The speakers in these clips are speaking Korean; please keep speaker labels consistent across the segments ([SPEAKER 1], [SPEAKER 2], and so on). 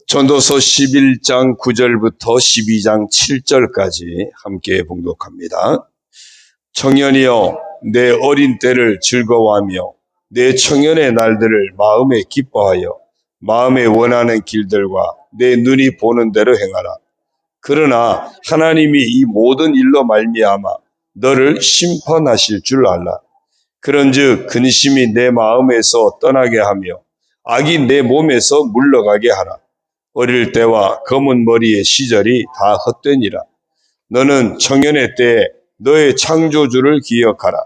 [SPEAKER 1] 전도서 11장 9절부터 12장 7절까지 함께 봉독합니다. 청년이여, 내 어린 때를 즐거워하며 내 청년의 날들을 마음에 기뻐하여 마음에 원하는 길들과 내 눈이 보는 대로 행하라. 그러나 하나님이 이 모든 일로 말미암아 너를 심판하실 줄 알라. 그런즉 근심이 내 마음에서 떠나게 하며 악이 내 몸에서 물러가게 하라. 어릴 때와 검은 머리의 시절이 다 헛되니라. 너는 청년의 때에 너의 창조주를 기억하라.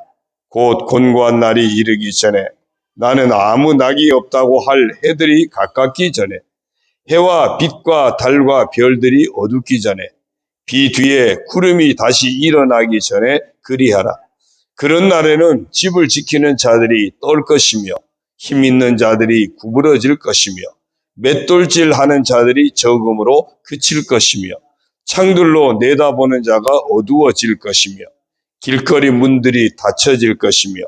[SPEAKER 1] 곧 곤고한 날이 이르기 전에, 나는 아무 낙이 없다고 할 해들이 가깝기 전에, 해와 빛과 달과 별들이 어둡기 전에, 비 뒤에 구름이 다시 일어나기 전에 그리하라. 그런 날에는 집을 지키는 자들이 떨 것이며 힘 있는 자들이 구부러질 것이며 맷돌질하는 자들이 적음으로 그칠 것이며 창들로 내다보는 자가 어두워질 것이며 길거리 문들이 닫혀질 것이며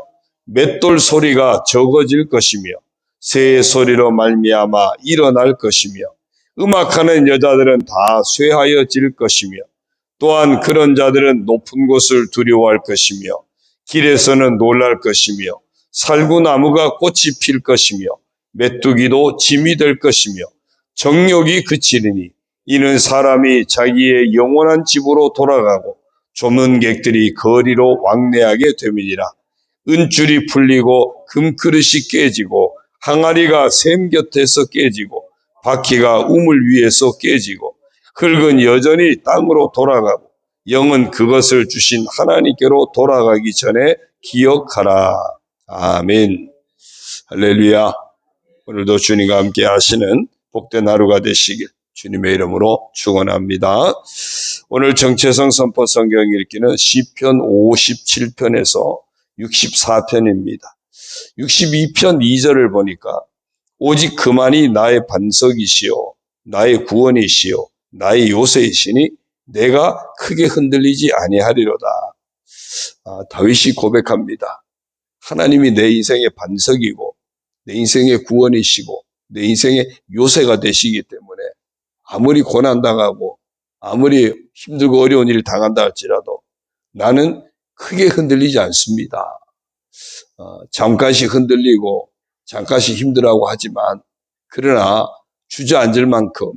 [SPEAKER 1] 맷돌 소리가 적어질 것이며 새의 소리로 말미암아 일어날 것이며 음악하는 여자들은 다 쇠하여질 것이며 또한 그런 자들은 높은 곳을 두려워할 것이며 길에서는 놀랄 것이며 살구나무가 꽃이 필 것이며 메뚜기도 짐이 될 것이며 정욕이 그치리니 이는 사람이 자기의 영원한 집으로 돌아가고 조문객들이 거리로 왕래하게 됨이니라. 은줄이 풀리고 금그릇이 깨지고 항아리가 샘 곁에서 깨지고 바퀴가 우물 위에서 깨지고 흙은 여전히 땅으로 돌아가고 영은 그것을 주신 하나님께로 돌아가기 전에 기억하라. 아멘. 할렐루야. 오늘도 주님과 함께 하시는 복된 하루가 되시길 주님의 이름으로 축원합니다. 오늘 정체성 선포 성경 읽기는 시편 57편에서 64편입니다. 62편 2절을 보니까 오직 그만이 나의 반석이시요 나의 구원이시요 나의 요새이시니 내가 크게 흔들리지 아니하리로다. 다윗이 고백합니다. 하나님이 내 인생의 반석이고 내 인생의 구원이시고 내 인생의 요새가 되시기 때문에 아무리 고난당하고 아무리 힘들고 어려운 일을 당한다 할지라도 나는 크게 흔들리지 않습니다. 잠깐씩 흔들리고 잠깐씩 힘들어하고 하지만 그러나 주저앉을 만큼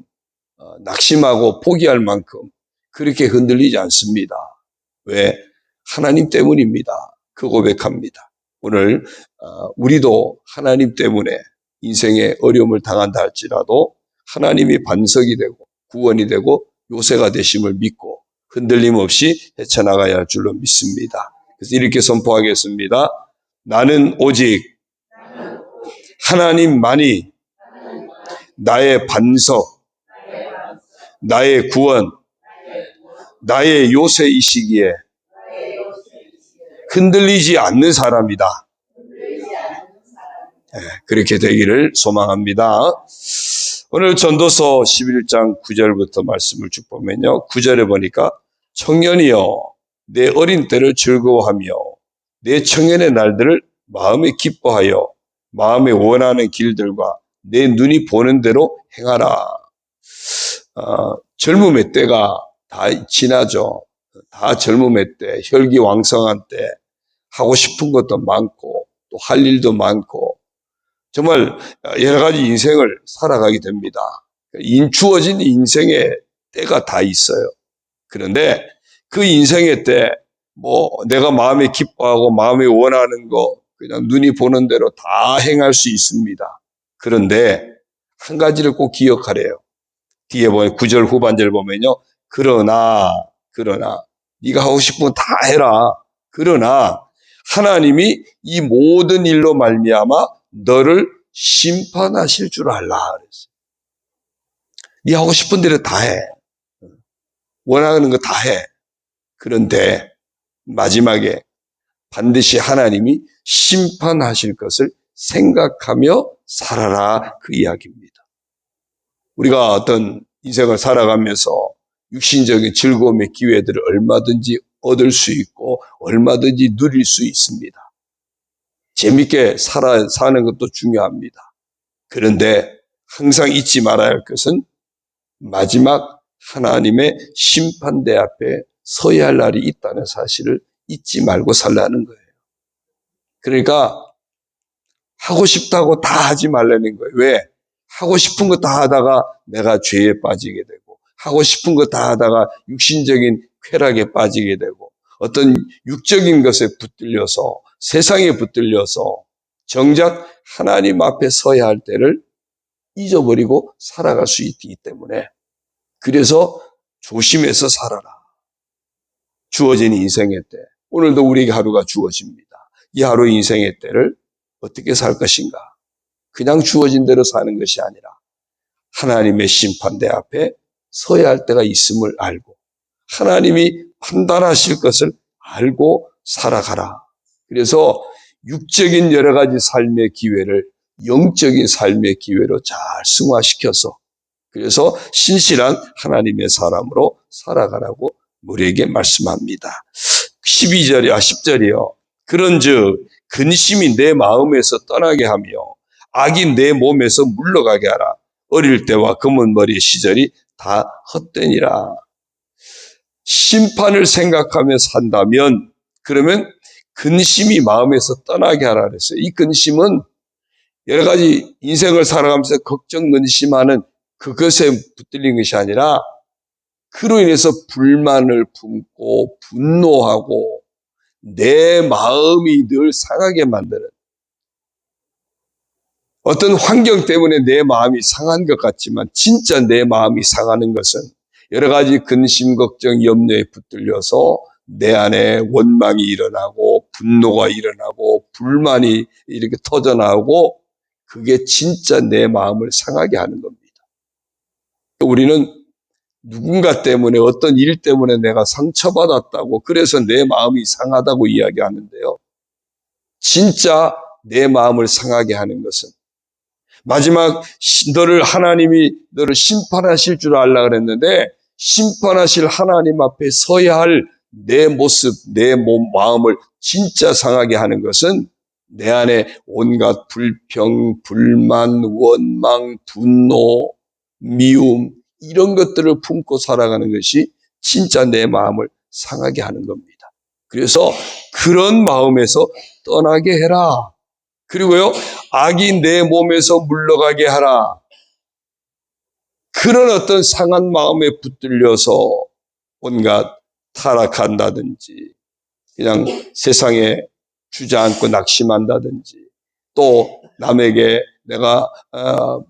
[SPEAKER 1] 낙심하고 포기할 만큼 그렇게 흔들리지 않습니다. 왜? 하나님 때문입니다. 그 고백합니다. 오늘 우리도 하나님 때문에 인생의 어려움을 당한다 할지라도 하나님이 반석이 되고 구원이 되고 요새가 되심을 믿고 흔들림 없이 헤쳐나가야 할 줄로 믿습니다. 그래서 이렇게 선포하겠습니다. 나는 오직 하나님만이 나의 반석, 나의 구원, 나의 요새이시기에 흔들리지 않는 사람이다. 그렇게 되기를 소망합니다. 오늘 전도서 11장 9절부터 말씀을 쭉 보면요. 9절에 보니까 청년이여 내 어린 때를 즐거워하며 내 청년의 날들을 마음에 기뻐하여 마음에 원하는 길들과 내 눈이 보는 대로 행하라. 젊음의 때가 다 지나죠. 다 젊음의 때, 혈기왕성한 때 하고 싶은 것도 많고 또 할 일도 많고 정말 여러 가지 인생을 살아가게 됩니다. 주어진 인생의 때가 다 있어요. 그런데 그 인생의 때 내가 마음에 기뻐하고 마음에 원하는 거 그냥 눈이 보는 대로 다 행할 수 있습니다. 그런데 한 가지를 꼭 기억하래요. 뒤에 보면 9절 후반절 보면요. 그러나 네가 하고 싶은 건 다 해라. 그러나 하나님이 이 모든 일로 말미암아 너를 심판하실 줄 알라 그랬어요. 네 하고 싶은 대로 다 해. 원하는 거 다 해. 그런데 마지막에 반드시 하나님이 심판하실 것을 생각하며 살아라 그 이야기입니다. 우리가 어떤 인생을 살아가면서 육신적인 즐거움의 기회들을 얼마든지 얻을 수 있고 얼마든지 누릴 수 있습니다. 재밌게 사는 것도 중요합니다. 그런데 항상 잊지 말아야 할 것은 마지막 하나님의 심판대 앞에 서야 할 날이 있다는 사실을 잊지 말고 살라는 거예요. 그러니까 하고 싶다고 다 하지 말라는 거예요. 왜? 하고 싶은 거 다 하다가 내가 죄에 빠지게 되고, 하고 싶은 거 다 하다가 육신적인 쾌락에 빠지게 되고, 어떤 육적인 것에 붙들려서, 세상에 붙들려서 정작 하나님 앞에 서야 할 때를 잊어버리고 살아갈 수 있기 때문에, 그래서 조심해서 살아라. 주어진 인생의 때, 오늘도 우리에게 하루가 주어집니다. 이 하루 인생의 때를 어떻게 살 것인가? 그냥 주어진 대로 사는 것이 아니라 하나님의 심판대 앞에 서야 할 때가 있음을 알고 하나님이 판단하실 것을 알고 살아가라. 그래서 육적인 여러 가지 삶의 기회를 영적인 삶의 기회로 잘 승화시켜서 그래서 신실한 하나님의 사람으로 살아가라고 우리에게 말씀합니다. 10절이요. 그런즉 근심이 내 마음에서 떠나게 하며 악이 내 몸에서 물러가게 하라. 어릴 때와 검은 머리의 시절이 다 헛되니라. 심판을 생각하며 산다면 그러면 근심이 마음에서 떠나게 하라 그랬어요. 이 근심은 여러 가지 인생을 살아가면서 걱정, 근심하는 그것에 붙들린 것이 아니라 그로 인해서 불만을 품고 분노하고 내 마음이 늘 상하게 만드는 어떤 환경 때문에 내 마음이 상한 것 같지만 진짜 내 마음이 상하는 것은 여러 가지 근심, 걱정, 염려에 붙들려서 내 안에 원망이 일어나고 분노가 일어나고 불만이 이렇게 터져나오고 그게 진짜 내 마음을 상하게 하는 겁니다. 우리는 누군가 때문에 어떤 일 때문에 내가 상처받았다고 그래서 내 마음이 상하다고 이야기하는데요. 진짜 내 마음을 상하게 하는 것은 마지막 하나님이 너를 심판하실 줄 알라 그랬는데 심판하실 하나님 앞에 서야 할 내 모습, 내 마음을 진짜 상하게 하는 것은 내 안에 온갖 불평, 불만, 원망, 분노, 미움 이런 것들을 품고 살아가는 것이 진짜 내 마음을 상하게 하는 겁니다. 그래서 그런 마음에서 떠나게 해라. 그리고요, 악이 내 몸에서 물러가게 하라. 그런 어떤 상한 마음에 붙들려서 온갖 타락한다든지, 그냥 세상에 주저앉고 낙심한다든지, 또 남에게 내가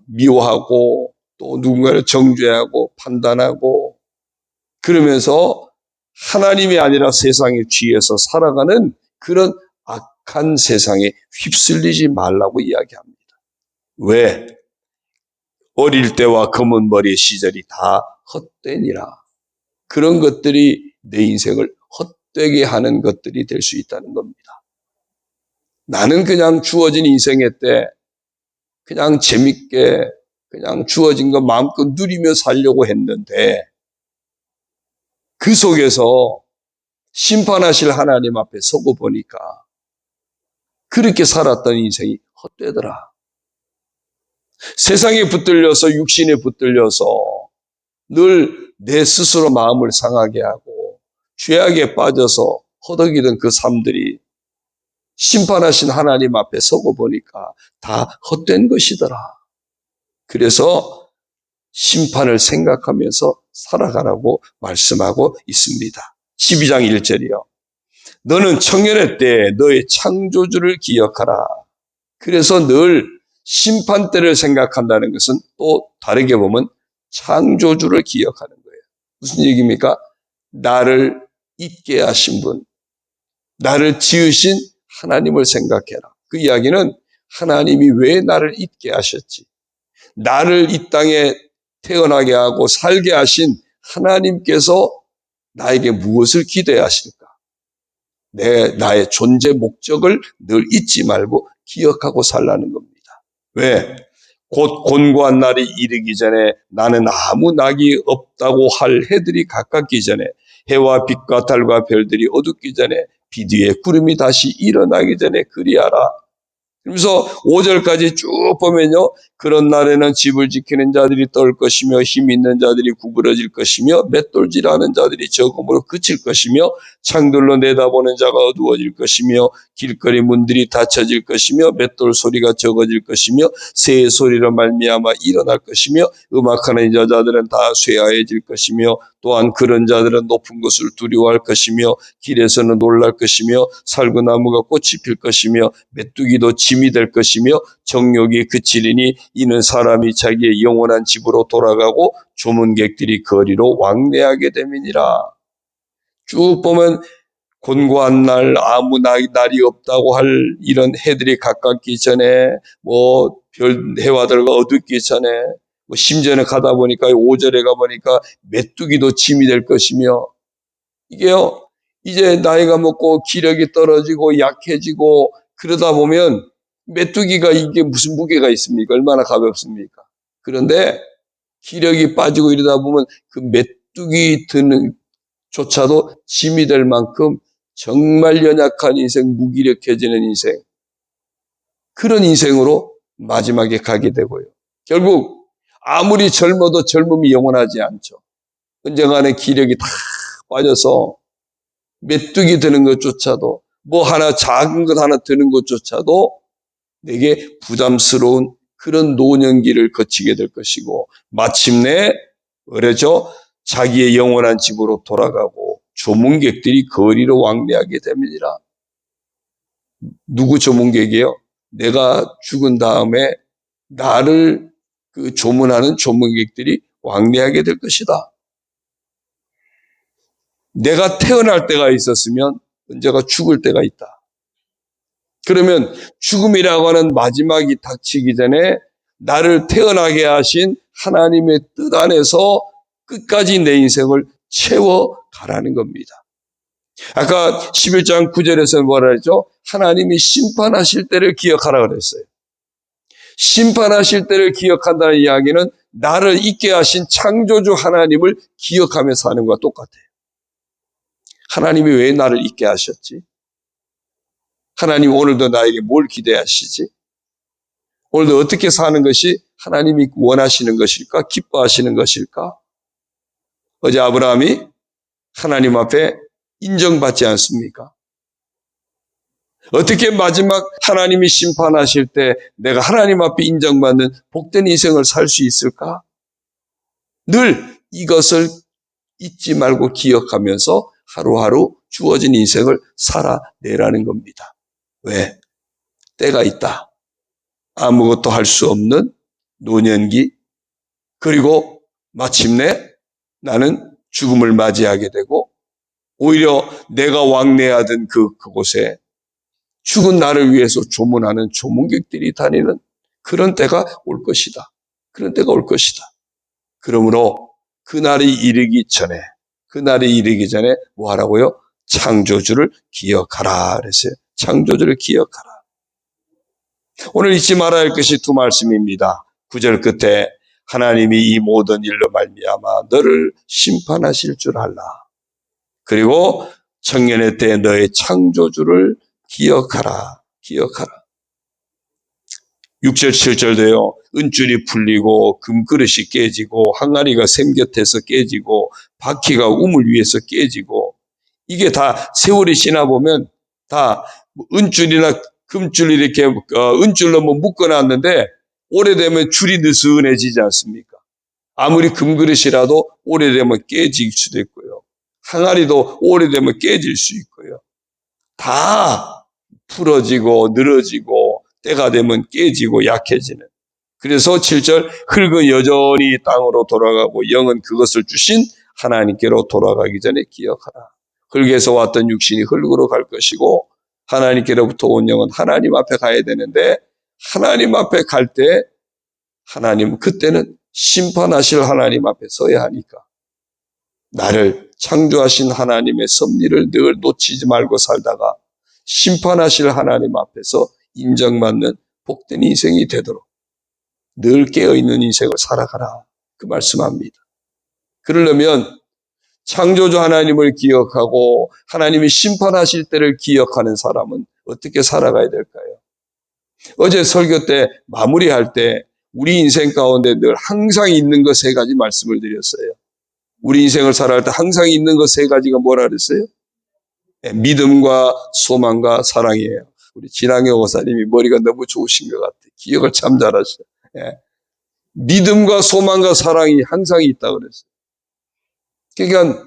[SPEAKER 1] 미워하고, 또 누군가를 정죄하고 판단하고, 그러면서 하나님이 아니라 세상에 취해서 살아가는 그런 악한 세상에 휩쓸리지 말라고 이야기합니다. 왜? 어릴 때와 검은 머리의 시절이 다 헛되니라. 그런 것들이 내 인생을 헛되게 하는 것들이 될 수 있다는 겁니다. 나는 그냥 주어진 인생의 때 그냥 재밌게 그냥 주어진 거 마음껏 누리며 살려고 했는데 그 속에서 심판하실 하나님 앞에 서고 보니까 그렇게 살았던 인생이 헛되더라. 세상에 붙들려서 육신에 붙들려서 늘 내 스스로 마음을 상하게 하고 죄악에 빠져서 허덕이던 그 삶들이 심판하신 하나님 앞에 서고 보니까 다 헛된 것이더라. 그래서 심판을 생각하면서 살아가라고 말씀하고 있습니다. 12장 1절이요. 너는 청년의 때 너의 창조주를 기억하라. 그래서 늘 심판 때를 생각한다는 것은 또 다르게 보면 창조주를 기억하는 거예요. 무슨 얘기입니까? 나를 있게 하신 분, 나를 지으신 하나님을 생각해라. 그 이야기는 하나님이 왜 나를 있게 하셨지? 나를 이 땅에 태어나게 하고 살게 하신 하나님께서 나에게 무엇을 기대하실까? 나의 존재 목적을 늘 잊지 말고 기억하고 살라는 겁니다. 왜? 곧 곤고한 날이 이르기 전에 나는 아무 낙이 없다고 할 해들이 가깝기 전에 해와 빛과 달과 별들이 어둡기 전에 비 뒤에 구름이 다시 일어나기 전에 그리하라. 그러면서 5절까지 쭉 보면요. 그런 날에는 집을 지키는 자들이 떨 것이며 힘 있는 자들이 구부러질 것이며 맷돌질하는 자들이 적음으로 그칠 것이며 창들로 내다보는 자가 어두워질 것이며 길거리 문들이 닫혀질 것이며 맷돌 소리가 적어질 것이며 새의 소리로 말미암아 일어날 것이며 음악하는 여자들은 다 쇠하해질 것이며 또한 그런 자들은 높은 것을 두려워할 것이며 길에서는 놀랄 것이며 살구나무가 꽃이 필 것이며 메뚜기도 짐이 될 것이며 정욕이 그치리니 이는 사람이 자기의 영원한 집으로 돌아가고 조문객들이 거리로 왕래하게 됨이니라. 쭉 보면 곤고한 날, 아무 날이 없다고 할 이런 해들이 가깝기 전에, 해와들과 어둡기 전에, 심지어는 가다 보니까 5절에 가보니까 메뚜기도 짐이 될 것이며, 이게요, 이제 나이가 먹고 기력이 떨어지고 약해지고 그러다 보면 메뚜기가 이게 무슨 무게가 있습니까? 얼마나 가볍습니까? 그런데 기력이 빠지고 이러다 보면 그 메뚜기 드는 조차도 짐이 될 만큼 정말 연약한 인생, 무기력해지는 인생, 그런 인생으로 마지막에 가게 되고요. 결국 아무리 젊어도 젊음이 영원하지 않죠. 언젠가는 기력이 다 빠져서 메뚜기 드는 것조차도, 하나 작은 것 하나 드는 것조차도 내게 부담스러운 그런 노년기를 거치게 될 것이고, 마침내 자기의 영원한 집으로 돌아가고 조문객들이 거리로 왕래하게 됩니다. 누구 조문객이요? 내가 죽은 다음에 나를 조문하는 조문객들이 왕래하게 될 것이다. 내가 태어날 때가 있었으면 언제가 죽을 때가 있다. 그러면 죽음이라고 하는 마지막이 닥치기 전에 나를 태어나게 하신 하나님의 뜻 안에서 끝까지 내 인생을 채워가라는 겁니다. 아까 11장 9절에서 뭐라 했죠? 하나님이 심판하실 때를 기억하라 그랬어요. 심판하실 때를 기억한다는 이야기는 나를 있게 하신 창조주 하나님을 기억하며 사는 것과 똑같아요. 하나님이 왜 나를 있게 하셨지? 하나님 오늘도 나에게 뭘 기대하시지? 오늘도 어떻게 사는 것이 하나님이 원하시는 것일까? 기뻐하시는 것일까? 어제 아브라함이 하나님 앞에 인정받지 않습니까? 어떻게 마지막 하나님이 심판하실 때 내가 하나님 앞에 인정받는 복된 인생을 살 수 있을까? 늘 이것을 잊지 말고 기억하면서 하루하루 주어진 인생을 살아내라는 겁니다. 왜? 때가 있다. 아무것도 할 수 없는 노년기, 그리고 마침내 나는 죽음을 맞이하게 되고 오히려 내가 왕래하던 그곳에 죽은 나를 위해서 조문하는 조문객들이 다니는 그런 때가 올 것이다. 그런 때가 올 것이다. 그러므로 그날이 이르기 전에 뭐 하라고요? 창조주를 기억하라 그랬어요. 창조주를 기억하라. 오늘 잊지 말아야 할 것이 두 말씀입니다. 9절 끝에 하나님이 이 모든 일로 말미암아 너를 심판하실 줄 알라. 그리고 청년의 때 너의 창조주를 기억하라. 6절 7절도요. 은줄이 풀리고 금그릇이 깨지고 항아리가 샘 곁에서 깨지고 바퀴가 우물 위에서 깨지고, 이게 다 세월이 지나 보면 다 은줄이나 금줄 이렇게 은줄로 묶어놨는데 오래되면 줄이 느슨해지지 않습니까? 아무리 금그릇이라도 오래되면 깨질 수도 있고요. 항아리도 오래되면 깨질 수 있고요. 다 풀어지고 늘어지고 때가 되면 깨지고 약해지는. 그래서 7절 흙은 여전히 땅으로 돌아가고 영은 그것을 주신 하나님께로 돌아가기 전에 기억하라. 흙에서 왔던 육신이 흙으로 갈 것이고 하나님께로부터 온 영은 하나님 앞에 가야 되는데, 하나님 앞에 갈 때 하나님 그때는 심판하실 하나님 앞에 서야 하니까 나를 창조하신 하나님의 섭리를 늘 놓치지 말고 살다가 심판하실 하나님 앞에서 인정받는 복된 인생이 되도록 늘 깨어있는 인생을 살아가라, 그 말씀합니다. 그러려면 창조주 하나님을 기억하고 하나님이 심판하실 때를 기억하는 사람은 어떻게 살아가야 될까요? 어제 설교 때 마무리할 때 우리 인생 가운데 늘 항상 있는 것 세 가지 말씀을 드렸어요. 우리 인생을 살아갈 때 항상 있는 것 세 가지가 뭐라 그랬어요? 믿음과 소망과 사랑이에요. 우리 진앙여 고사님이 머리가 너무 좋으신 것 같아요. 기억을 참 잘하셔요. 믿음과 소망과 사랑이 항상 있다 그랬어요. 그러니까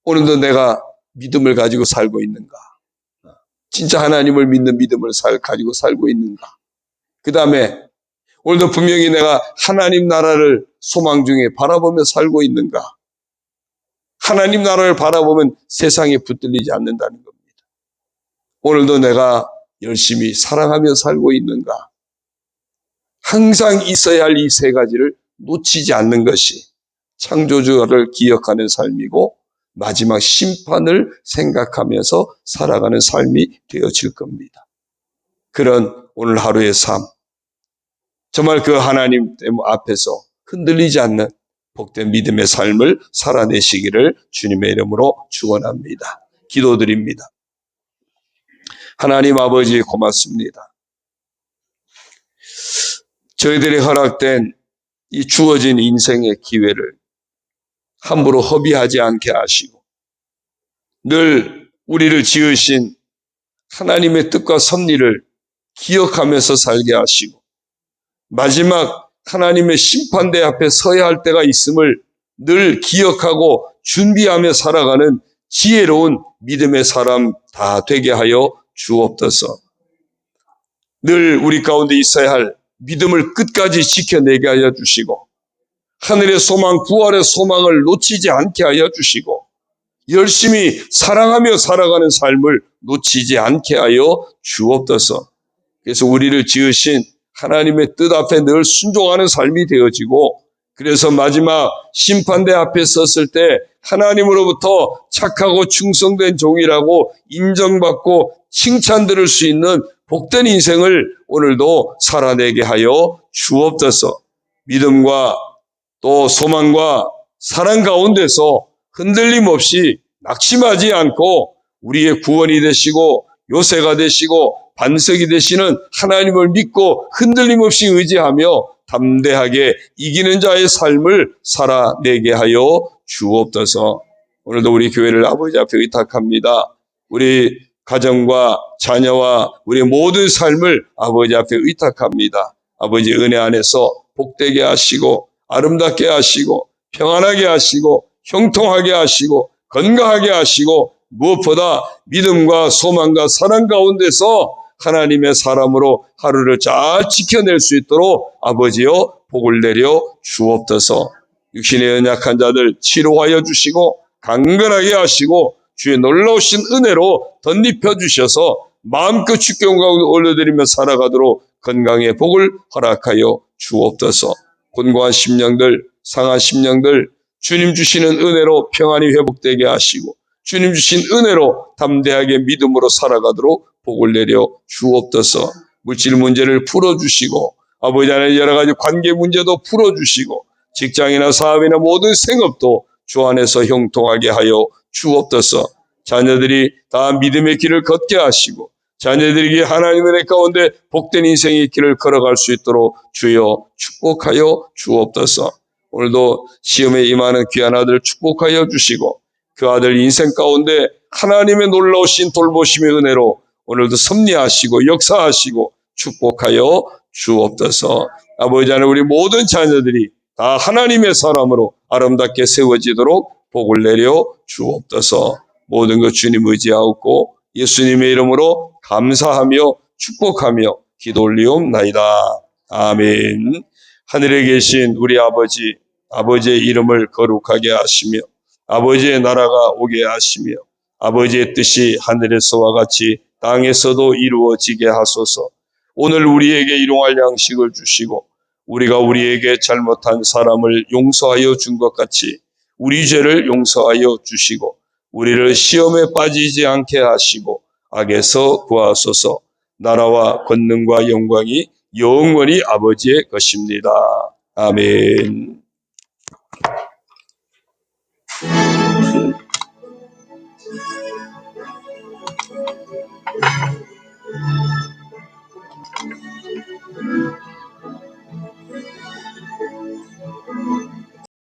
[SPEAKER 1] 오늘도 내가 믿음을 가지고 살고 있는가? 진짜 하나님을 믿는 믿음을 가지고 살고 있는가? 그 다음에 오늘도 분명히 내가 하나님 나라를 소망 중에 바라보며 살고 있는가? 하나님 나라를 바라보면 세상에 붙들리지 않는다는 겁니다. 오늘도 내가 열심히 사랑하며 살고 있는가? 항상 있어야 할 이 세 가지를 놓치지 않는 것이 창조주를 기억하는 삶이고 마지막 심판을 생각하면서 살아가는 삶이 되어질 겁니다. 그런 오늘 하루의 삶, 정말 그 하나님 앞에서 흔들리지 않는 복된 믿음의 삶을 살아내시기를 주님의 이름으로 축원합니다. 기도드립니다. 하나님 아버지 고맙습니다. 저희들이 허락된 이 주어진 인생의 기회를 함부로 허비하지 않게 하시고 늘 우리를 지으신 하나님의 뜻과 섭리를 기억하면서 살게 하시고 마지막 하나님의 심판대 앞에 서야 할 때가 있음을 늘 기억하고 준비하며 살아가는 지혜로운 믿음의 사람 다 되게 하여 주옵소서. 늘 우리 가운데 있어야 할 믿음을 끝까지 지켜내게 하여 주시고 하늘의 소망, 부활의 소망을 놓치지 않게 하여 주시고 열심히 사랑하며 살아가는 삶을 놓치지 않게 하여 주옵소서. 그래서 우리를 지으신 하나님의 뜻 앞에 늘 순종하는 삶이 되어지고 그래서 마지막 심판대 앞에 섰을 때 하나님으로부터 착하고 충성된 종이라고 인정받고 칭찬 들을 수 있는 복된 인생을 오늘도 살아내게 하여 주옵소서. 믿음과 또 소망과 사랑 가운데서 흔들림 없이 낙심하지 않고 우리의 구원이 되시고 요새가 되시고 반석이 되시는 하나님을 믿고 흔들림 없이 의지하며 담대하게 이기는 자의 삶을 살아내게 하여 주옵소서. 오늘도 우리 교회를 아버지 앞에 의탁합니다. 우리 가정과 자녀와 우리 모든 삶을 아버지 앞에 의탁합니다. 아버지 은혜 안에서 복되게 하시고 아름답게 하시고 평안하게 하시고 형통하게 하시고 건강하게 하시고 무엇보다 믿음과 소망과 사랑 가운데서 하나님의 사람으로 하루를 잘 지켜낼 수 있도록 아버지여 복을 내려 주옵소서. 육신의 연약한 자들 치료하여 주시고 강건하게 하시고 주의 놀라우신 은혜로 덧입혀 주셔서 마음껏 주께 영광을 올려드리며 살아가도록 건강의 복을 허락하여 주옵소서. 곤고한 심령들, 상한 심령들 주님 주시는 은혜로 평안이 회복되게 하시고 주님 주신 은혜로 담대하게 믿음으로 살아가도록 복을 내려 주옵소서. 물질 문제를 풀어주시고 아버지 하나님 여러 가지 관계 문제도 풀어주시고 직장이나 사업이나 모든 생업도 주 안에서 형통하게 하여 주옵소서. 자녀들이 다 믿음의 길을 걷게 하시고 자녀들에게 하나님의 은혜 가운데 복된 인생의 길을 걸어갈 수 있도록 주여 축복하여 주옵소서. 오늘도 시험에 임하는 귀한 아들 축복하여 주시고 그 아들 인생 가운데 하나님의 놀라우신 돌보심의 은혜로 오늘도 섭리하시고 역사하시고 축복하여 주옵소서. 아버지 하나님 우리 모든 자녀들이 다 하나님의 사람으로 아름답게 세워지도록 복을 내려 주옵소서. 모든 것 주님 의지하옵고 예수님의 이름으로 감사하며 축복하며 기도 올리옵나이다. 아멘. 하늘에 계신 우리 아버지, 아버지의 이름을 거룩하게 하시며 아버지의 나라가 오게 하시며 아버지의 뜻이 하늘에서와 같이 땅에서도 이루어지게 하소서. 오늘 우리에게 일용할 양식을 주시고 우리가 우리에게 잘못한 사람을 용서하여 준 것 같이 우리 죄를 용서하여 주시고 우리를 시험에 빠지지 않게 하시고 악에서 구하소서. 나라와 권능과 영광이 영원히 아버지의 것입니다. 아멘.